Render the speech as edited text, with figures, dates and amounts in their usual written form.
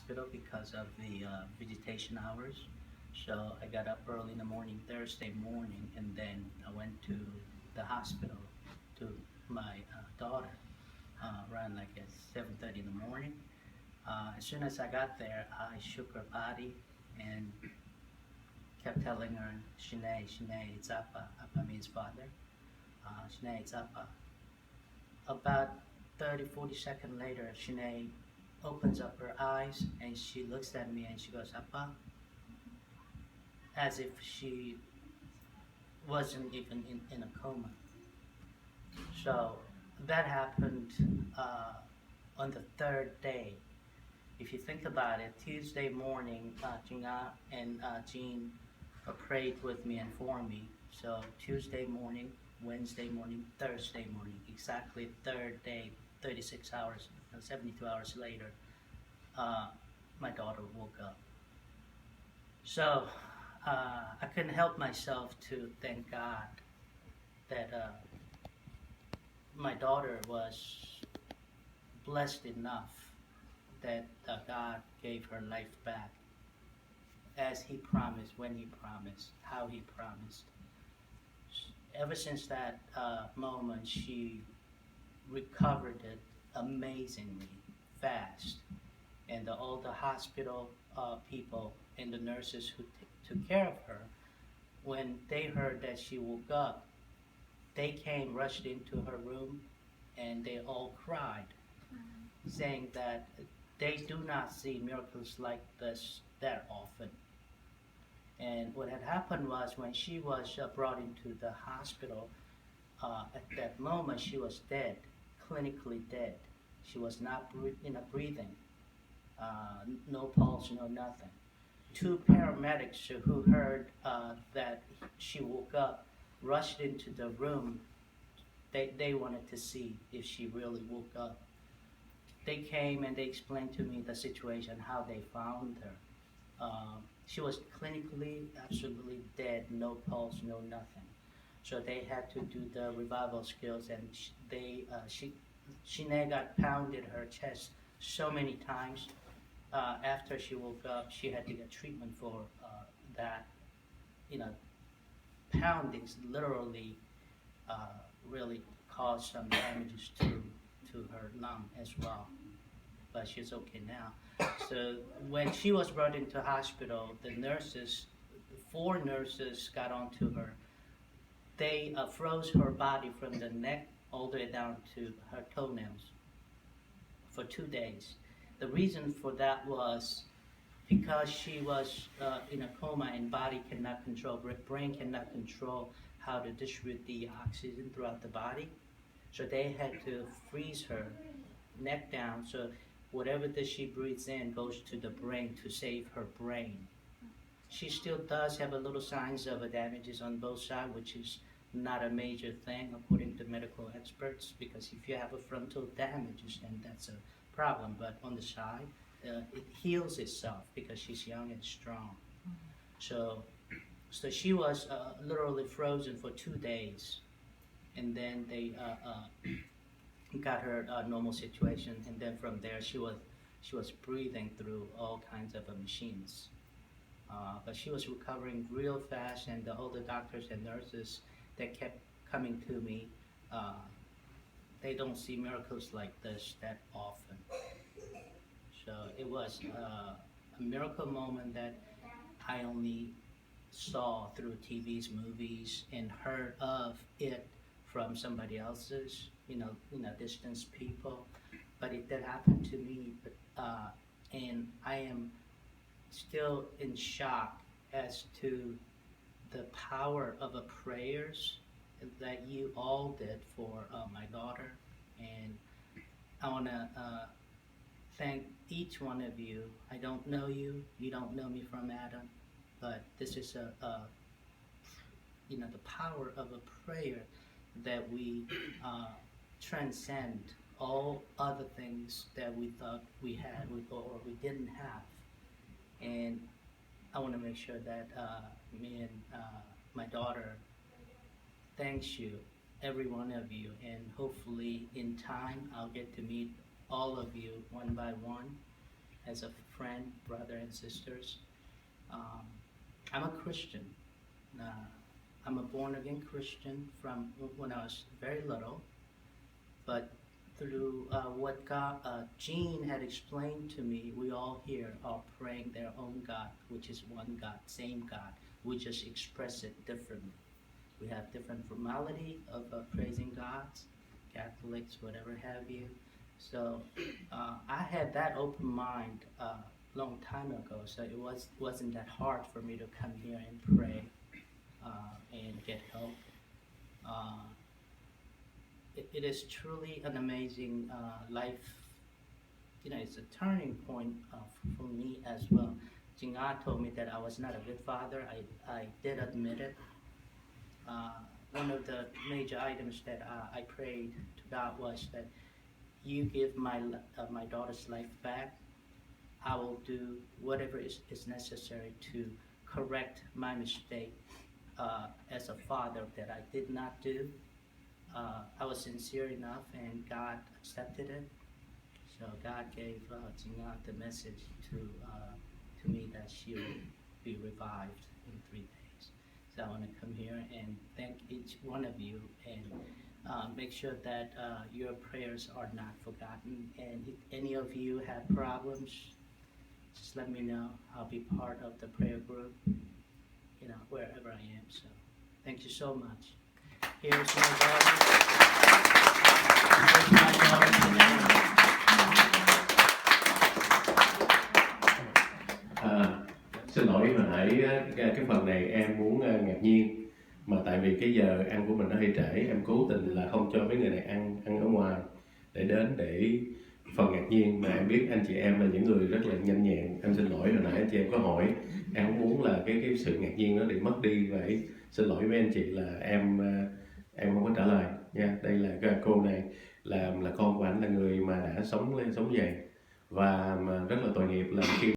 hospital because of the visitation hours. So I got up early in the morning, Thursday morning, and then I went to the hospital to my daughter around like at 7:30 in the morning. As soon as I got there, I shook her body and kept telling her, Shanae, Shanae, it's Appa. Appa means father. Shanae, it's Appa. About 30, 40 seconds later, Shanae opens up her eyes and she looks at me and she goes, Appa, as if she wasn't even in a coma. So that happened on the third day. If you think about it, Tuesday morning, Jinga and Jean prayed with me and for me. So Tuesday morning, Wednesday morning, Thursday morning, exactly third day, 36 hours, 72 hours later, my daughter woke up. So I couldn't help myself to thank God that my daughter was blessed enough that God gave her life back as He promised, when He promised, how He promised. Ever since that moment, she recovered it amazingly fast. And all the hospital people and the nurses who took care of her, when they heard that she woke up, they came, rushed into her room, and they all cried, saying that they do not see miracles like this that often. And what had happened was when she was brought into the hospital, at that moment she was dead, clinically dead. She was not breathing, no pulse, no nothing. Two paramedics who heard that she woke up rushed into the room. They wanted to see if she really woke up. They came and they explained to me the situation, how they found her. She was clinically absolutely dead, no pulse, no nothing. So they had to do the revival skills, and Shanae got pounded her chest so many times. After she woke up, she had to get treatment for that. You know, poundings literally really caused some damages to her lung as well. But she's okay now. So when she was brought into hospital, the nurses, 4 nurses got onto her. They froze her body from the neck all the way down to her toenails for 2 days. The reason for that was because she was in a coma and body cannot control, brain cannot control how to distribute the oxygen throughout the body. So they had to freeze her neck down, so whatever that she breathes in goes to the brain to save her brain. She still does have a little signs of damages on both sides, which is not a major thing according to medical experts, because if you have a frontal damages, then that's a problem. But on the side, it heals itself because she's young and strong. So she was literally frozen for 2 days, and then they got her normal situation, and then from there she was breathing through all kinds of machines. But she was recovering real fast, and all the doctors and nurses that kept coming to me, they don't see miracles like this that often. So it was a miracle moment that I only saw through TVs, movies, and heard of it from somebody else's, distance people. But it did happen to me, and I am still in shock as to the power of prayers that you all did for my daughter. And I want to thank each one of you. I don't know you. You don't know me from Adam. But this is the power of a prayer that we transcend all other things that we thought we had or we didn't have. And I want to make sure that me and my daughter thanks you, every one of you, and hopefully in time I'll get to meet all of you one by one. as a friend, brother, and sisters. I'm a Christian. I'm a born-again Christian from when I was very little, but through what Jean had explained to me, we all here are praying their own God, which is one God, same God. We just express it differently. We have different formality of praising gods, Catholics, whatever have you. So I had that open mind long time ago, so it wasn't that hard for me to come here and pray and get help. Uh, it is truly an amazing life. It's a turning point for me as well. Jinga told me that I was not a good father. I did admit it. One of the major items that I prayed to God was that you give my daughter's life back. I will do whatever is necessary to correct my mistake as a father that I did not do. I was sincere enough, and God accepted it. So God gave Jinga the message to me that she will be revived in 3 days. So I want to come here and thank each one of you and make sure that your prayers are not forgotten. And if any of you have problems, just let me know. I'll be part of the prayer group, wherever I am. So thank you so much. Here's my daughter. Here's my daughter. Xin lỗi hồi nãy cái phần này em muốn ngạc nhiên, mà tại vì cái giờ ăn của mình nó hơi trễ, em cố tình là không cho mấy người này ăn ở ngoài để đến để phần ngạc nhiên, mà em biết anh chị em là những người rất là nhanh nhẹn. Em xin lỗi hồi nãy anh chị em có hỏi, em không muốn là cái sự ngạc nhiên nó bị mất đi. Vậy xin lỗi với anh chị là em không có trả lời nha. Đây là cái cô này là con của anh, là người mà đã sống dậy và mà rất là tội nghiệp là khi